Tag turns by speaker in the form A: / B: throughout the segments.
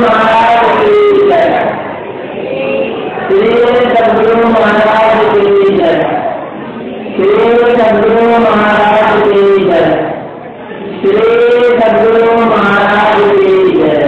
A: महाराज की जय। श्री सद्गुरु महाराज की जय। श्री सद्गुरु महाराज की जय। श्री सद्गुरु महाराज की जय।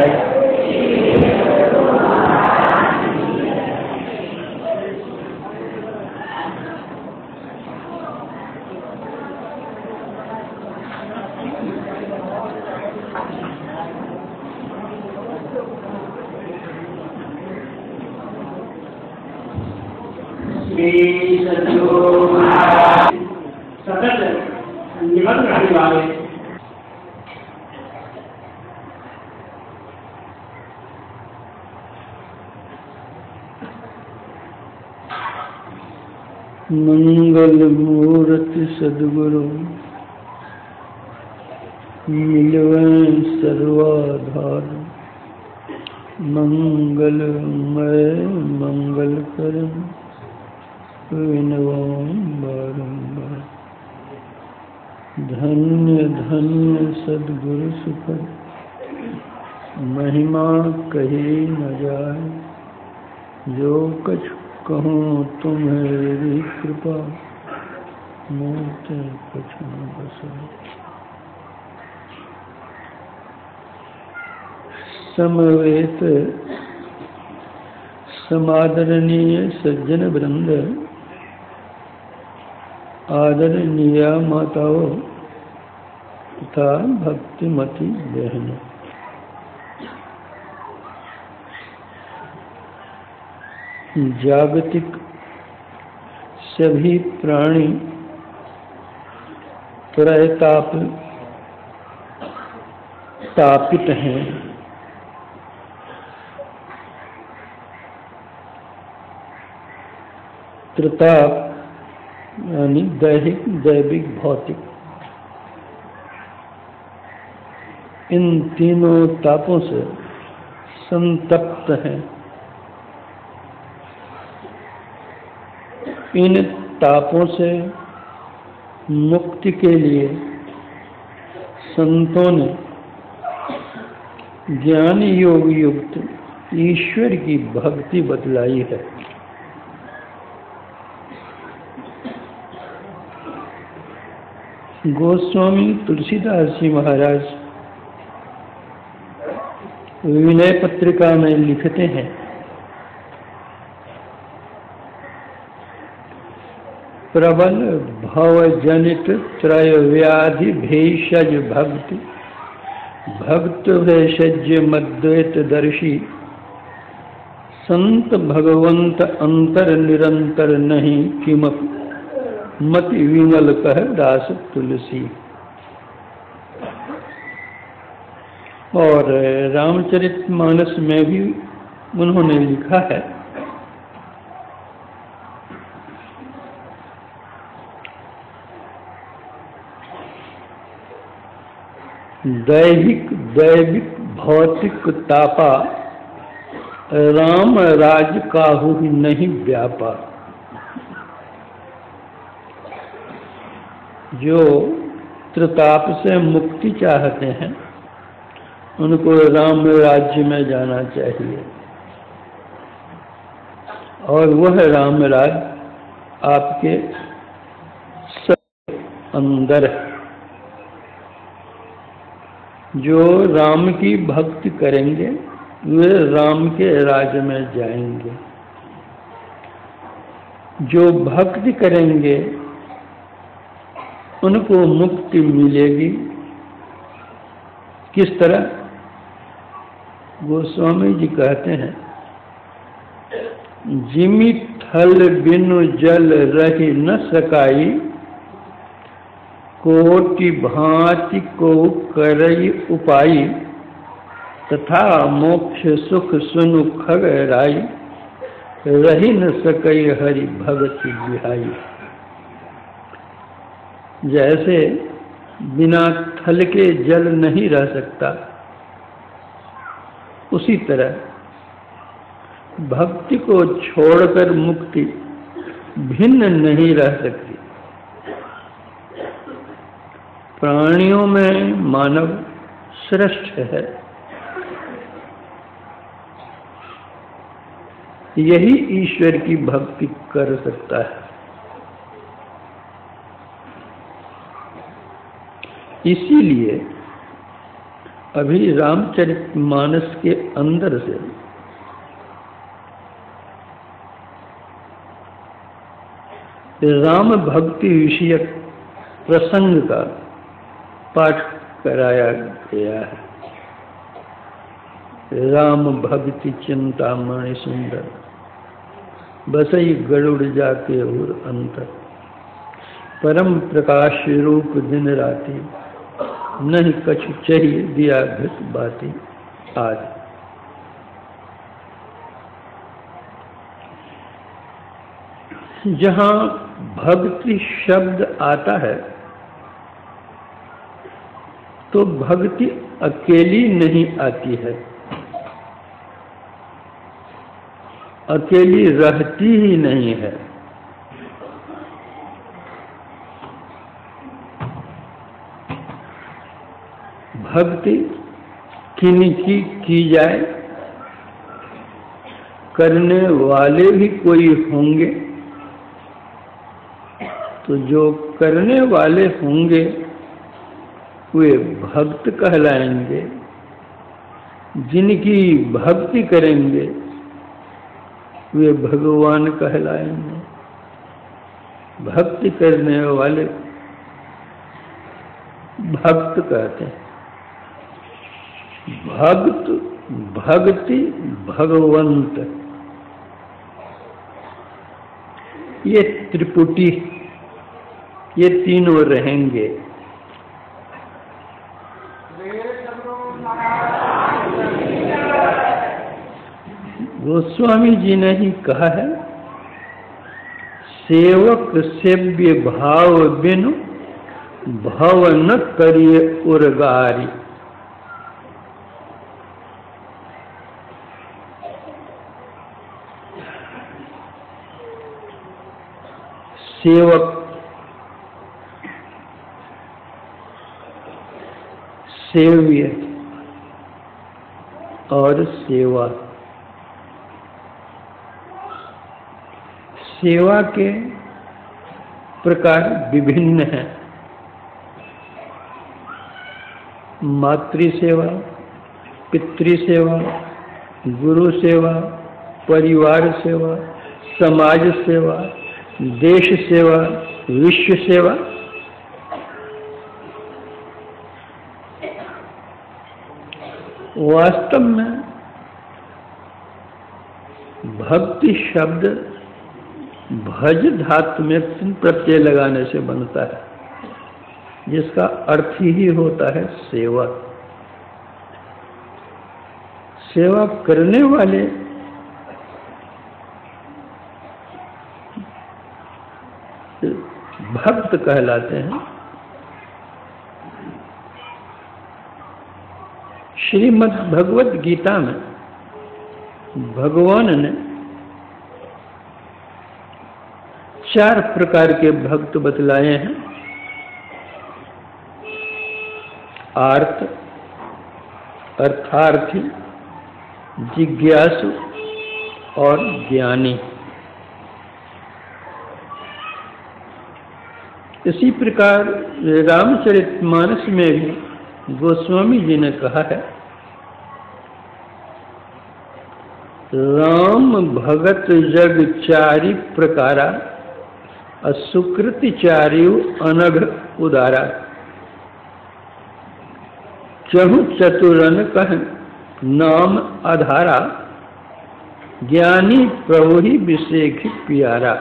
B: सतत निबंध रहने वाले
C: मंगल मूर्ति सद्गुरु मिलवें सर्वाधार। मंगलमय मंगल करम विनवाम बारंबार। धन्य धन्य सद्गुरु सुखद महिमा कही न जाए। जो कछ कहूँ तुम्हारी कृपा मोते कछ न बसाए। समवेत समादरणीय सज्जन वृंद, आदरणीय माताओं तथा भक्तिमती बहनों, जागतिक सभी प्राणी त्रैताप तापित हैं। त्रिताप यानी दैहिक, दैविक, भौतिक। इन तीनों तापों से संतप्त हैं। इन तापों से मुक्ति के लिए संतों ने ज्ञान योग युक्त ईश्वर की भक्ति बतलाई है। गोस्वामी तुलसीदास जी महाराज विनय पत्रिका में लिखते हैं, प्रबल भवजनित त्रय व्याधि भेषज भक्ति, भक्त भेषज मद्वैत दर्शी, संत भगवंत अंतर निरंतर नहीं किमपि, मति विमल कह दास तुलसी। और रामचरितमानस में भी उन्होंने लिखा है, दैहिक दैविक भौतिक तापा, राम राज काहू नहीं व्यापा। जो त्रिताप से मुक्ति चाहते हैं उनको राम राज्य में जाना चाहिए, और वह राम राज आपके सब अंदर है। जो राम की भक्ति करेंगे वे राम के राज्य में जाएंगे। जो भक्ति करेंगे उनको मुक्ति मिलेगी। किस तरह? गोस्वामी जी कहते हैं, जिमि थल बिनु जल रही न सकाई, कोटि भांति को करई उपाई, तथा मोक्ष सुख सुनु खग राई, रही न सकई हरि भगति बिहाई। जैसे बिना थल के जल नहीं रह सकता, उसी तरह भक्ति को छोड़कर मुक्ति भिन्न नहीं रह सकती। प्राणियों में मानव श्रेष्ठ है, यही ईश्वर की भक्ति कर सकता है। इसीलिए अभी रामचरितमानस के अंदर से राम भक्ति विषयक प्रसंग का पाठ कराया गया है। राम भक्ति चिंतामणि सुंदर, बसई गरुड़ जाके और अंतर, परम प्रकाश रूप दिन राति, नहीं कछु चाहिए दिया घृत बाती आदि। जहाँ भक्ति शब्द आता है तो भक्ति अकेली नहीं आती है, अकेली रहती ही नहीं है। भक्ति किनकी की जाए, करने वाले भी कोई होंगे, तो जो करने वाले होंगे वे भक्त कहलाएंगे, जिनकी भक्ति करेंगे वे भगवान कहलाएंगे। भक्ति करने वाले भक्त कहते हैं। भक्त, भक्ति, भगवंत, ये त्रिपुटी, ये तीनों रहेंगे। गोस्वामी जी ने ही कहा है, सेवक सेव्य भाव बिनु भव न करिए उर्गारी। सेवक, सेव्य और सेवा। सेवा के प्रकार विभिन्न हैं। मातृ सेवा, पितृ सेवा, गुरु सेवा, परिवार सेवा, समाज सेवा, देश सेवा, विश्व सेवा। वास्तव में भक्ति शब्द भज धातु में प्रत्यय लगाने से बनता है, जिसका अर्थ ही होता है सेवा। सेवा करने वाले भक्त कहलाते हैं। श्रीमद् भगवत गीता में भगवान ने 4 प्रकार के भक्त बतलाए हैं। आर्त, अर्थार्थी, जिज्ञासु और ज्ञानी। इसी प्रकार रामचरितमानस में भी गोस्वामी जी ने कहा है, राम भगत जग 4 प्रकारा, असुकृति 4 अनघ उदारा। चहु चतुरन कह नाम आधारा, ज्ञानी प्रभु ही विषेख प्यारा।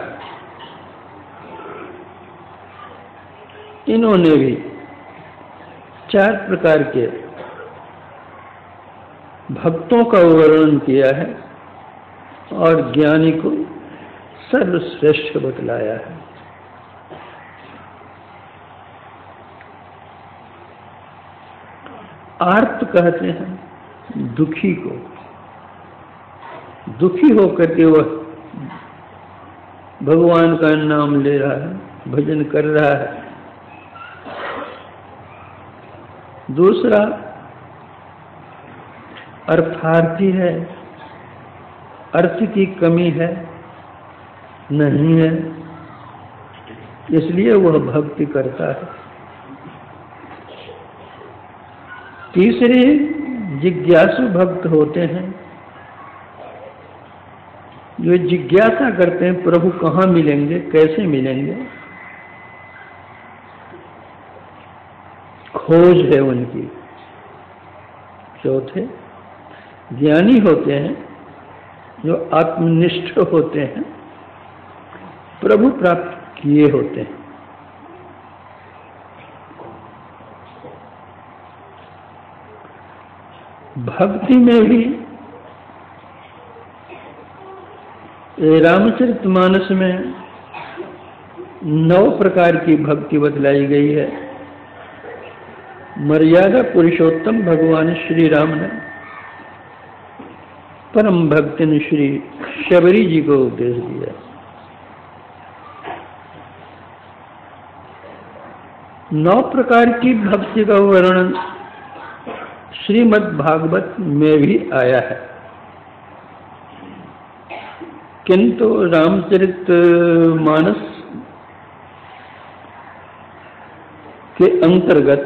C: इन्होंने भी 4 प्रकार के भक्तों का वर्णन किया है और ज्ञानी को सर्वश्रेष्ठ बतलाया है। आर्त कहते हैं दुखी को। दुखी होकर के वह भगवान का नाम ले रहा है, भजन कर रहा है। दूसरा अर्थार्थी है, अर्थ की कमी है नहीं है, इसलिए वह भक्ति करता है। तीसरे जिज्ञासु भक्त होते हैं, जो जिज्ञासा करते हैं प्रभु कहाँ मिलेंगे, कैसे मिलेंगे, खोज है उनकी। चौथे ज्ञानी होते हैं, जो आत्मनिष्ठ होते हैं, प्रभु प्राप्त किए होते हैं। भक्ति में भी रामचरितमानस में 9 प्रकार की भक्ति बतलाई गई है। मर्यादा पुरुषोत्तम भगवान श्री राम ने परम भक्तिन श्री शबरी जी को उपदेश दिया। 9 प्रकार की भक्ति का वर्णन श्रीमद् भागवत में भी आया है, किंतु रामचरितमानस के अंतर्गत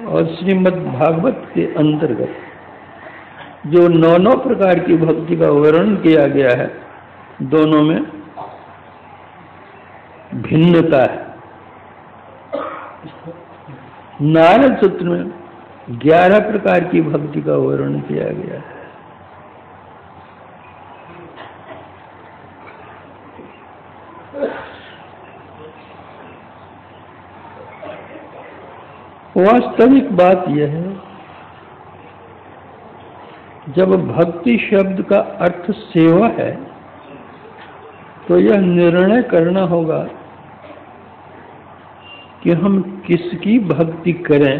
C: और श्रीमद् भागवत के अंतर्गत जो 9 प्रकार की भक्ति का वर्णन किया गया है, दोनों में भिन्नता है। नारद सूत्र में 11 प्रकार की भक्ति का वर्णन किया गया है। वास्तविक बात यह है, जब भक्ति शब्द का अर्थ सेवा है, तो यह निर्णय करना होगा कि हम किसकी भक्ति करें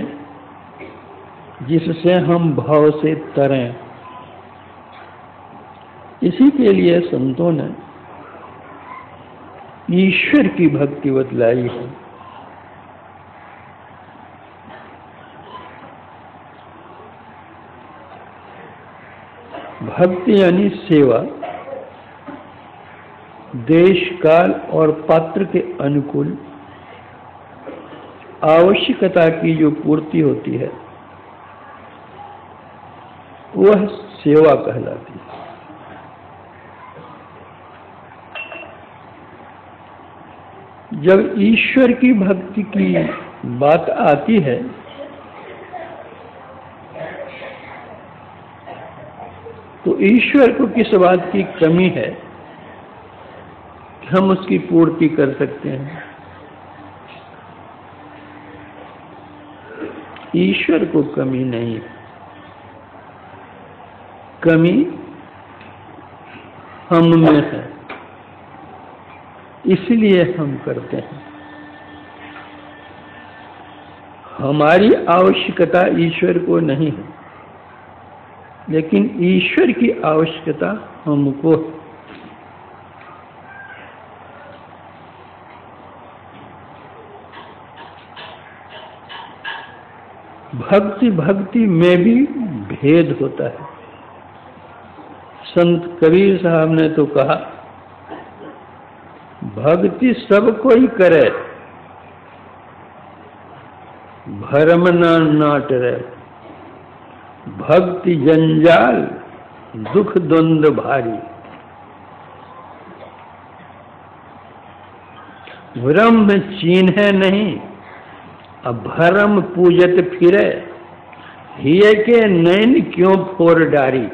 C: जिससे हम भाव से तरें। इसी के लिए संतों ने ईश्वर की भक्ति बतलाई है। भक्ति यानी सेवा, देश काल और पात्र के अनुकूल आवश्यकता की जो पूर्ति होती है, वह सेवा कहलाती है। जब ईश्वर की भक्ति की बात आती है, तो ईश्वर को किस बात की कमी है कि हम उसकी पूर्ति कर सकते हैं? ईश्वर को कमी नहीं, कमी हम में है, इसलिए हम करते हैं। हमारी आवश्यकता ईश्वर को नहीं है, लेकिन ईश्वर की आवश्यकता हमको। भक्ति भक्ति में भी भेद होता है। संत कबीर साहब ने तो कहा, भक्ति सब कोई करे, भरम ना टरे। भक्ति जंजाल दुख द्वंद भारी। ब्रह्म चीन्हे नहीं, अब भरम पूजत फिरे। हिये के नैन क्यों फोर डारी।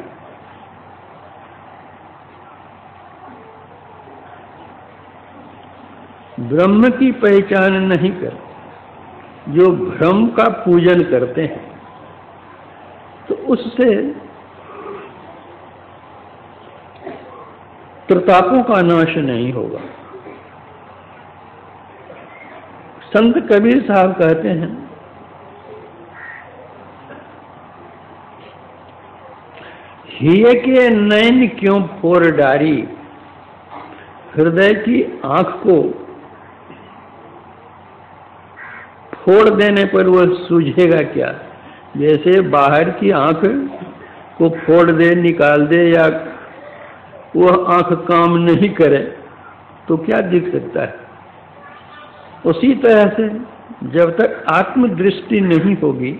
C: ब्रह्म की पहचान नहीं कर, जो भ्रम का पूजन करते हैं, तो उससे प्रतापों का नाश नहीं होगा। संत कबीर साहब कहते हैं, हिये के नैन क्यों फोर डारी। हृदय की आंख को फोड़ देने पर वह सूझेगा क्या? जैसे बाहर की आंख को फोड़ दे, निकाल दे या वह आंख काम नहीं करे तो क्या दिख सकता है? उसी तरह से जब तक आत्मदृष्टि नहीं होगी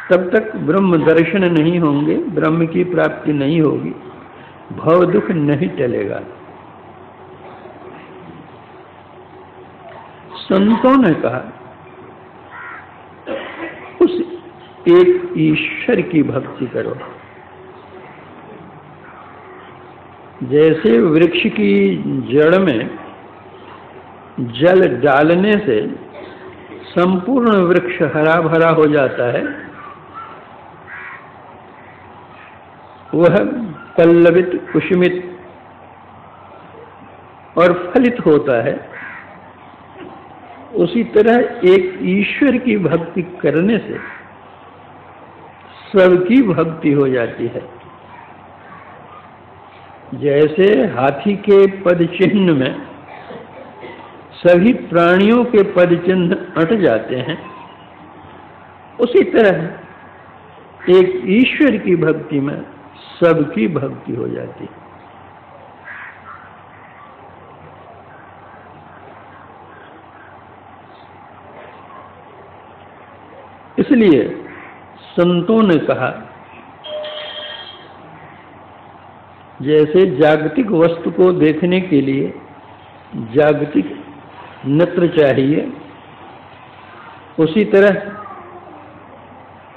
C: तब तक ब्रह्म दर्शन नहीं होंगे, ब्रह्म की प्राप्ति नहीं होगी, भव दुख नहीं टलेगा। संतों ने कहा उस एक ईश्वर की भक्ति करो। जैसे वृक्ष की जड़ में जल डालने से संपूर्ण वृक्ष हरा भरा हो जाता है, वह पल्लवित कुसुमित और फलित होता है, उसी तरह एक ईश्वर की भक्ति करने से सबकी भक्ति हो जाती है। जैसे हाथी के पद चिन्ह में सभी प्राणियों के पद चिन्ह अट जाते हैं, उसी तरह एक ईश्वर की भक्ति में सबकी भक्ति हो जाती है। इसलिए संतों ने कहा जैसे जागतिक वस्तु को देखने के लिए जागतिक नेत्र चाहिए, उसी तरह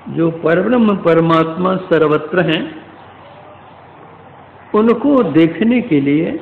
C: जो परब्रह्म परमात्मा सर्वत्र हैं उनको देखने के लिए